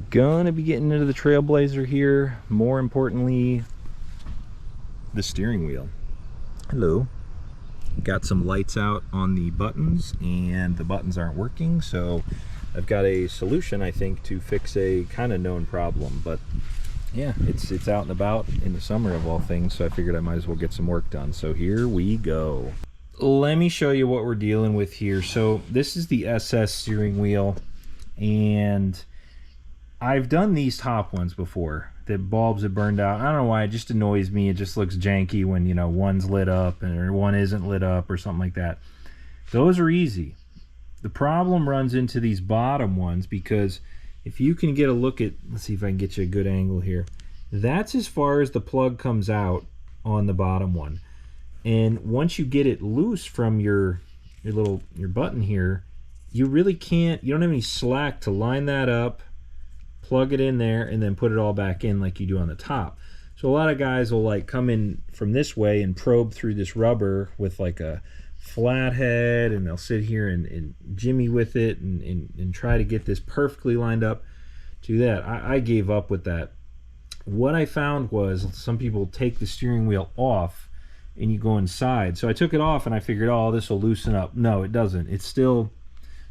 Gonna be getting into the Trailblazer here. More importantly, the steering wheel. Hello. Got some lights out on the buttons and the buttons aren't working, so I've got a solution, I think, to fix a kind of known problem. But yeah, it's out and about in the summer of all things, so I figured I might as well get some work done. So here we go. Let me show you what we're dealing with here. So this is the SS steering wheel, and I've done these top ones before. The bulbs have burned out. I don't know why, it just annoys me. It just looks janky when, you know, one's lit up or one isn't lit up or something like that. Those are easy. The problem runs into these bottom ones, because if you can get a look at, let's see if I can get you a good angle here. That's as far as the plug comes out on the bottom one. And once you get it loose from your button here, you really can't, you don't have any slack to line that up, plug it in there, and then put it all back in like you do on the top. So a lot of guys will like come in from this way and probe through this rubber with like a flathead, and they'll sit here and jimmy with it and try to get this perfectly lined up to that. I gave up with that. What I found was some people take the steering wheel off and you go inside. So I took it off and I figured, oh, this will loosen up. No, it doesn't. It's still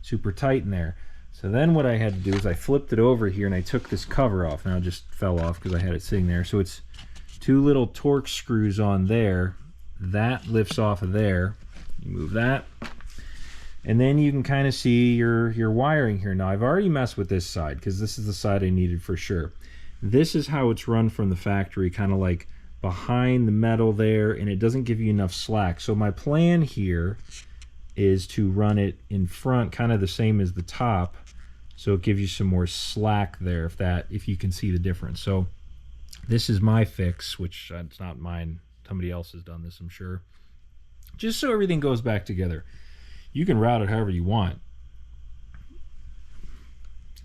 super tight in there. So then what I had to do is I flipped it over here and I took this cover off. Now it just fell off because I had it sitting there. So it's two little Torx screws on there. That lifts off of there. You move that. And then you can kind of see your wiring here. Now I've already messed with this side because this is the side I needed for sure. This is how it's run from the factory, kind of like behind the metal there, and it doesn't give you enough slack. So my plan here is to run it in front, kind of the same as the top, so it gives you some more slack there, if you can see the difference. So this is my fix, which it's not mine. Somebody else has done this, I'm sure. Just so everything goes back together. You can route it however you want.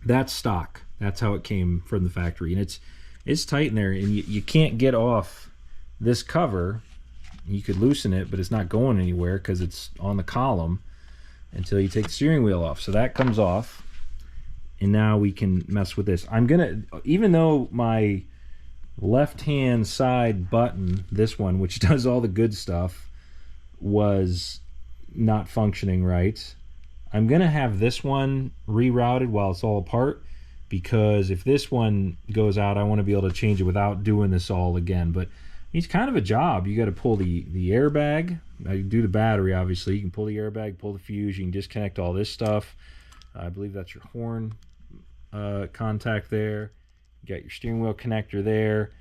That's stock. That's how it came from the factory, and it's tight in there, and you can't get off this cover. You could loosen it, but it's not going anywhere because it's on the column until you take the steering wheel off. So that comes off, and now we can mess with this. I'm gonna, even though my left hand side button, this one, which does all the good stuff, was not functioning right, I'm gonna have this one rerouted while it's all apart, because if this one goes out, I want to be able to change it without doing this all again. But it's kind of a job. You got to pull the airbag. Now you do the battery, obviously. You can pull the airbag, pull the fuse. You can disconnect all this stuff. I believe that's your horn contact there. You got your steering wheel connector there,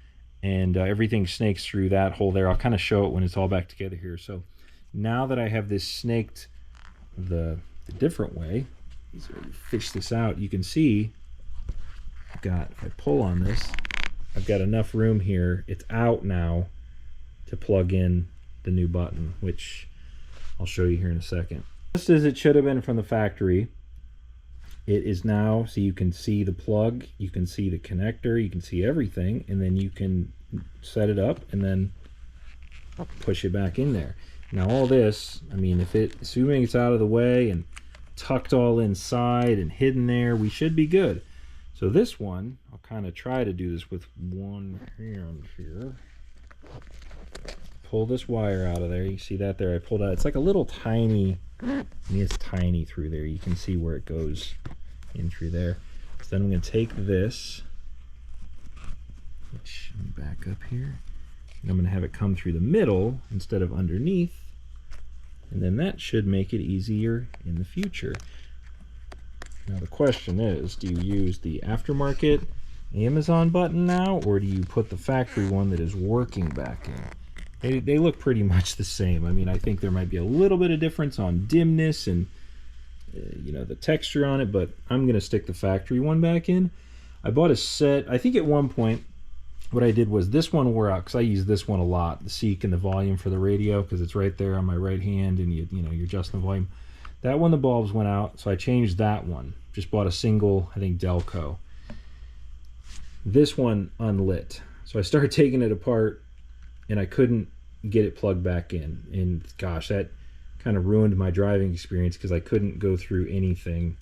and everything snakes through that hole there. I'll kind of show it when it's all back together here. So now that I have this snaked the different way, so you fish this out, you can see I've got, if I pull on this, I've got enough room here. It's out now to plug in the new button, which I'll show you here in a second. Just as it should have been from the factory, it is now, so you can see the plug, you can see the connector, you can see everything, and then you can set it up and then push it back in there. Now all this, I mean, assuming it's out of the way and tucked all inside and hidden there, we should be good. So this one, I'll kind of try to do this with one hand here. Pull this wire out of there. You see that there? I pulled out. It's like a little tiny, I mean, it's tiny through there. You can see where it goes in through there. So then I'm going to take this, which, let me back up here, and I'm going to have it come through the middle instead of underneath, and then that should make it easier in the future. Now the question is, do you use the aftermarket Amazon button now, or do you put the factory one that is working back in? They look pretty much the same. I mean, I think there might be a little bit of difference on dimness and you know, the texture on it, but I'm gonna stick the factory one back in. I bought a set. I think at one point what I did was, this one wore out because I use this one a lot, the seek and the volume for the radio, because it's right there on my right hand, and you know, you're adjusting the volume. That one, the bulbs went out, so I changed that one. Just bought a single, I think, Delco. This one unlit. So I started taking it apart, and I couldn't get it plugged back in. And gosh, that kind of ruined my driving experience, because I couldn't go through anything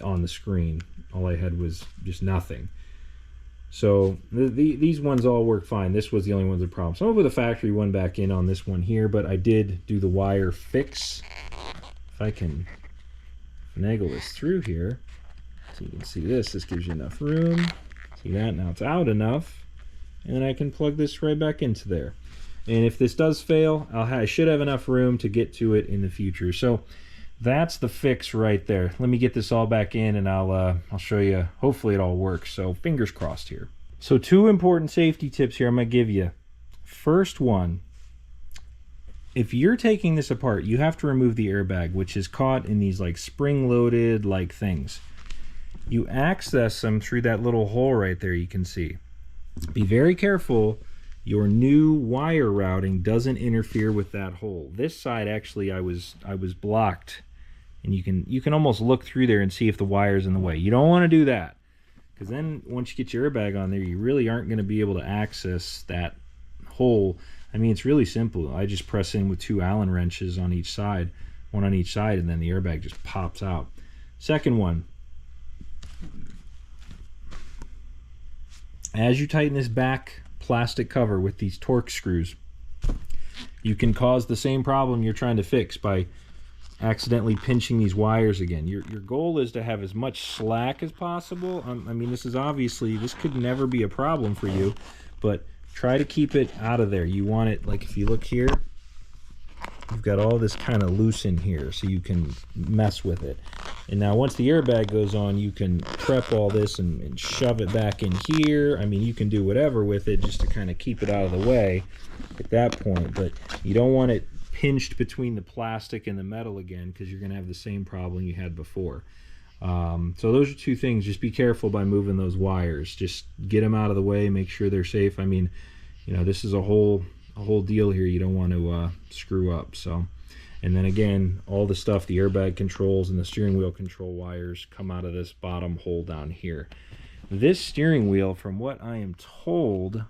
on the screen. all I had was just nothing. So these ones all work fine. This was the only one with a problem. So I'll put the factory one back in on this one here, but I did do the wire fix. If I can finagle this through here, so you can see this gives you enough room. See that? Now it's out enough, and then I can plug this right back into there. And if this does fail, I should have enough room to get to it in the future. So that's the fix right there. Let me get this all back in, and I'll show you. Hopefully it all works. So fingers crossed here. So 2 important safety tips here I'm gonna give you. First one, if you're taking this apart, you have to remove the airbag, which is caught in these like spring-loaded like things. You access them through that little hole right there you can see. Be very careful your new wire routing doesn't interfere with that hole. This side actually I was blocked, and you can almost look through there and see if the wire's in the way. You don't want to do that, because then once you get your airbag on there, you really aren't going to be able to access that hole. I mean, it's really simple. I just press in with 2 Allen wrenches on each side, one on each side, and then the airbag just pops out. Second one, as you tighten this back plastic cover with these Torx screws, you can cause the same problem you're trying to fix by accidentally pinching these wires again. Your goal is to have as much slack as possible. I mean, this could never be a problem for you, but try to keep it out of there. You want it, like if you look here, you've got all this kind of loose in here, so you can mess with it. And now once the airbag goes on, you can prep all this and shove it back in here. I mean, you can do whatever with it just to kind of keep it out of the way at that point, but you don't want it pinched between the plastic and the metal again, because you're going to have the same problem you had before. So those are 2 things. Just be careful by moving those wires. Just get them out of the way, make sure they're safe. I mean, you know, this is a whole deal here. You don't want to screw up. So, and then again, all the stuff, the airbag controls and the steering wheel control wires come out of this bottom hole down here. This steering wheel, from what I am told,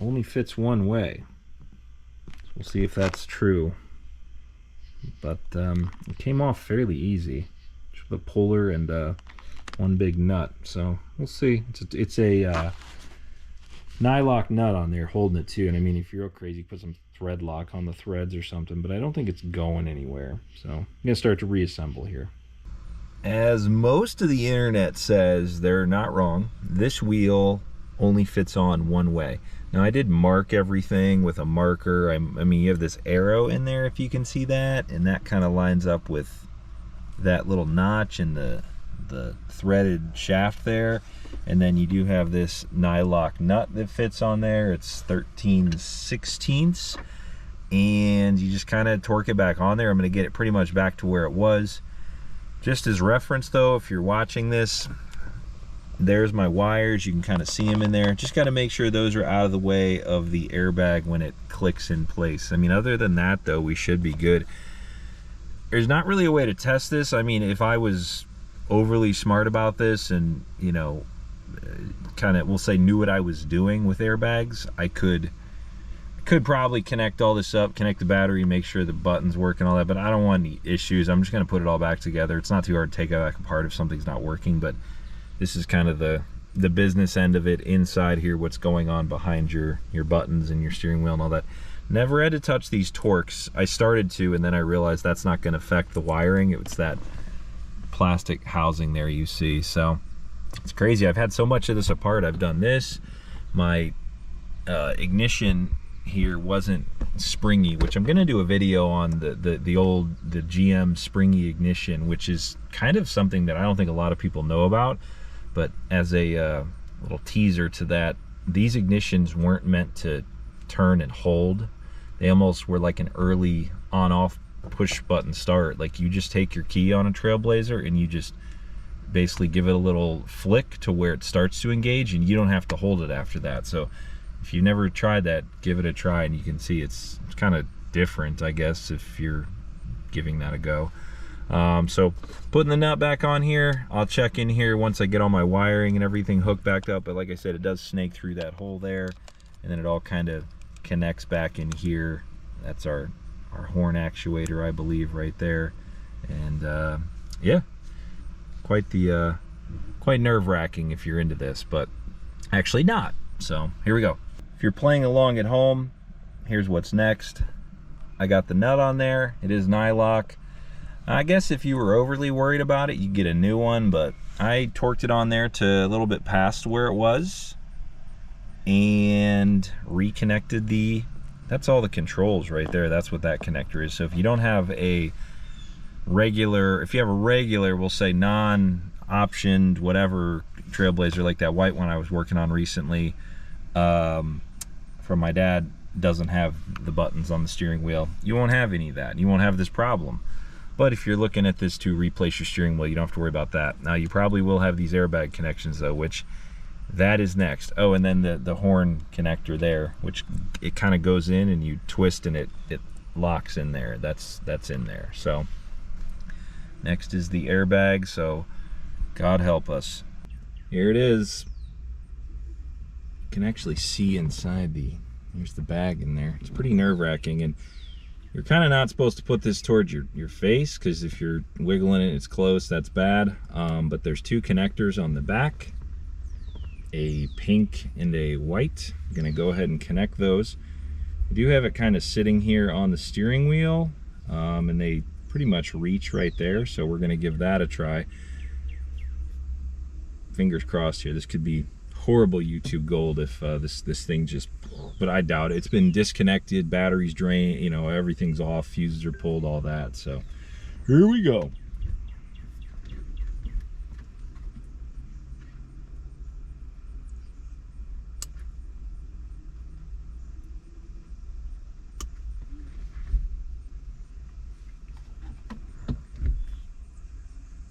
only fits one way. We'll see if that's true, but it came off fairly easy, just with a puller and one big nut. So we'll see. It's a nylock nut on there holding it too. And I mean, if you're real crazy, put some thread lock on the threads or something, but I don't think it's going anywhere. So I'm gonna start to reassemble here. As most of the internet says, they're not wrong. This wheel only fits on one way. Now, I did mark everything with a marker. I mean, you have this arrow in there, if you can see that, and that kind of lines up with that little notch in the threaded shaft there. And then you do have this nylock nut that fits on there. It's 13/16, and you just kind of torque it back on there. I'm going to get it pretty much back to where it was. Just as reference though, if you're watching this, there's my wires. You can kind of see them in there. Just got to make sure those are out of the way of the airbag when it clicks in place. I mean, other than that though, we should be good. There's not really a way to test this. I mean, if I was overly smart about this and, you know, kind of, we'll say, knew what I was doing with airbags, I could probably connect all this up, connect the battery, make sure the buttons work and all that, but I don't want any issues. I'm just going to put it all back together. It's not too hard to take it back apart if something's not working, but this is kind of the business end of it inside here, what's going on behind your buttons and your steering wheel and all that. Never had to touch these Torx. I started to, and then I realized that's not going to affect the wiring. It's that plastic housing there you see. So it's crazy. I've had so much of this apart. I've done this. My ignition here wasn't springy, which I'm going to do a video on the GM springy ignition, which is kind of something that I don't think a lot of people know about. But as a little teaser to that, these ignitions weren't meant to turn and hold. They almost were like an early on-off push button start. Like, you just take your key on a Trailblazer and you just basically give it a little flick to where it starts to engage, and you don't have to hold it after that. So if you've never tried that, give it a try, and you can see it's kind of different, I guess, if you're giving that a go. So putting the nut back on here, I'll check in here once I get all my wiring and everything hooked back up. But like I said, it does snake through that hole there, and then it all kind of connects back in here. That's our horn actuator, I believe, right there. And yeah, quite nerve-wracking if you're into this, but actually not. So here we go. If you're playing along at home, here's what's next. I got the nut on there. It is nylock. I guess if you were overly worried about it, you get a new one, but I torqued it on there to a little bit past where it was and reconnected that's all the controls right there. That's what that connector is. So if you don't have a regular, if you have a regular, we'll say non-optioned, whatever Trailblazer, like that white one I was working on recently from my dad, doesn't have the buttons on the steering wheel, you won't have any of that. You won't have this problem. But if you're looking at this to replace your steering wheel, you don't have to worry about that. Now you probably will have these airbag connections though, which that is next. Oh, and then the horn connector there, which it kind of goes in and you twist and it locks in there. That's in there. So next is the airbag. So God help us. Here it is. You can actually see inside there's the bag in there. It's pretty nerve-wracking, and you're kind of not supposed to put this towards your face, because if you're wiggling it, it's close, that's bad. But there's two connectors on the back, a pink and a white. I'm gonna go ahead and connect those. I do have it kind of sitting here on the steering wheel, and they pretty much reach right there, so we're gonna give that a try. Fingers crossed here. This could be horrible YouTube gold if this thing just, but I doubt it. It's been disconnected, batteries drained, you know, everything's off, fuses are pulled, all that. So here we go.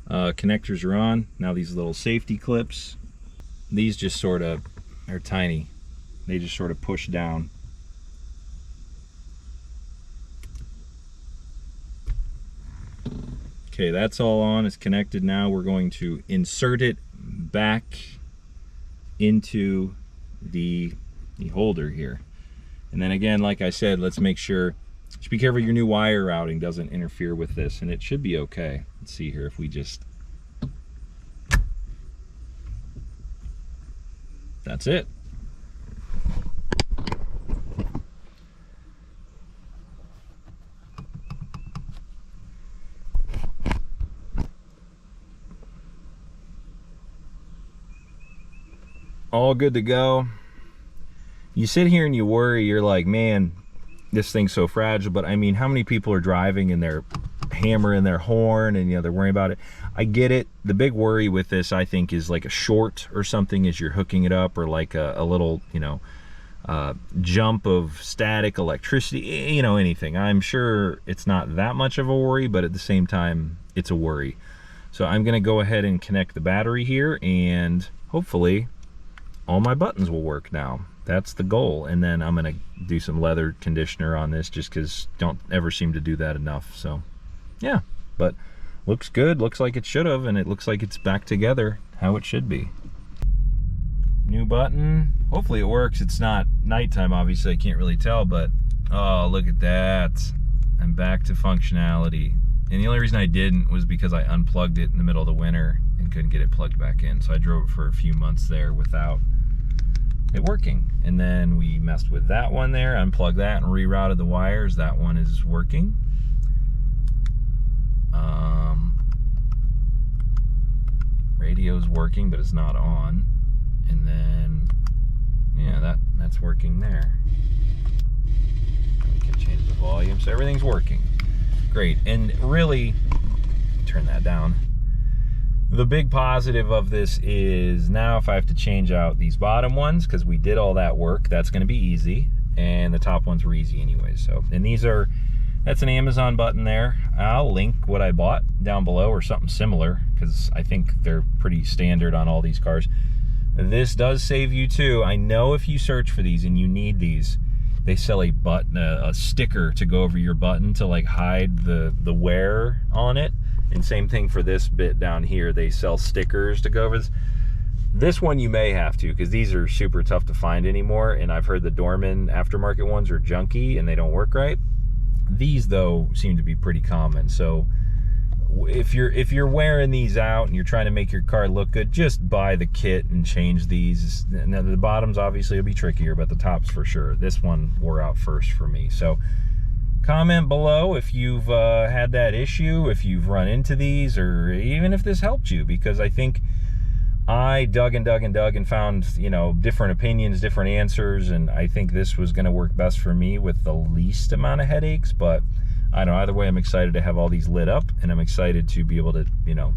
Connectors are on. Now these little safety clips, these just sort of are tiny. They just sort of push down. Okay, that's all on. It's connected now. We're going to insert it back into the holder here. And then again, like I said, let's make sure, just be careful your new wire routing doesn't interfere with this, and it should be okay. Let's see here if we just, that's it. All good to go. You sit here and you worry, you're like, man, this thing's so fragile. But I mean, how many people are driving and they're hammering their horn and, you know, they're worrying about it? I get it. The big worry with this, I think, is like a short or something as you're hooking it up, or like a little, you know, jump of static electricity, you know, anything. I'm sure it's not that much of a worry, but at the same time, it's a worry. So I'm gonna go ahead and connect the battery here, and hopefully all my buttons will work now. That's the goal. And then I'm gonna do some leather conditioner on this, just because don't ever seem to do that enough. So yeah, but looks good, looks like it should have, and it looks like it's back together how it should be. New button, hopefully it works. It's not nighttime, obviously I can't really tell, but oh, look at that. I'm back to functionality. And the only reason I didn't was because I unplugged it in the middle of the winter and couldn't get it plugged back in. So I drove it for a few months there without it working. And then we messed with that one there, unplugged that and rerouted the wires. That one is working. Radio's working, but it's not on. And then, yeah, that's working there. We can change the volume, so everything's working. Great. And really, turn that down. The big positive of this is now if I have to change out these bottom ones, because we did all that work, that's going to be easy. And the top ones were easy anyway. So, and these are, that's an Amazon button there. I'll link what I bought down below, or something similar, because I think they're pretty standard on all these cars. This does save you too. I know if you search for these and you need these, they sell a button, a sticker to go over your button to like hide the wear on it. And same thing for this bit down here. They sell stickers to go over this. This one you may have to, because these are super tough to find anymore. And I've heard the Dorman aftermarket ones are junky and they don't work right. These though seem to be pretty common. So if you're wearing these out and you're trying to make your car look good, just buy the kit and change these. Now the bottoms obviously will be trickier, but the tops for sure. This one wore out first for me. So comment below if you've had that issue, if you've run into these, or even if this helped you, because I think I dug and found, you know, different opinions, different answers, and I think this was going to work best for me with the least amount of headaches. But I don't know, either way, I'm excited to have all these lit up, and I'm excited to be able to, you know,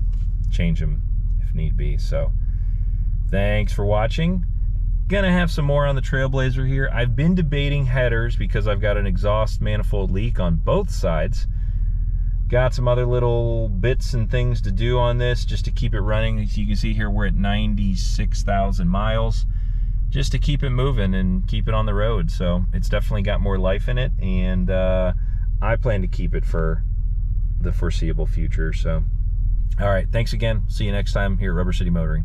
change them if need be. So thanks for watching. Gonna have some more on the Trailblazer here. I've been debating headers because I've got an exhaust manifold leak on both sides. Got some other little bits and things to do on this just to keep it running. As you can see here, we're at 96,000 miles, just to keep it moving and keep it on the road. So it's definitely got more life in it, and I plan to keep it for the foreseeable future. So all right, thanks again. See you next time here at Rubber City Motoring.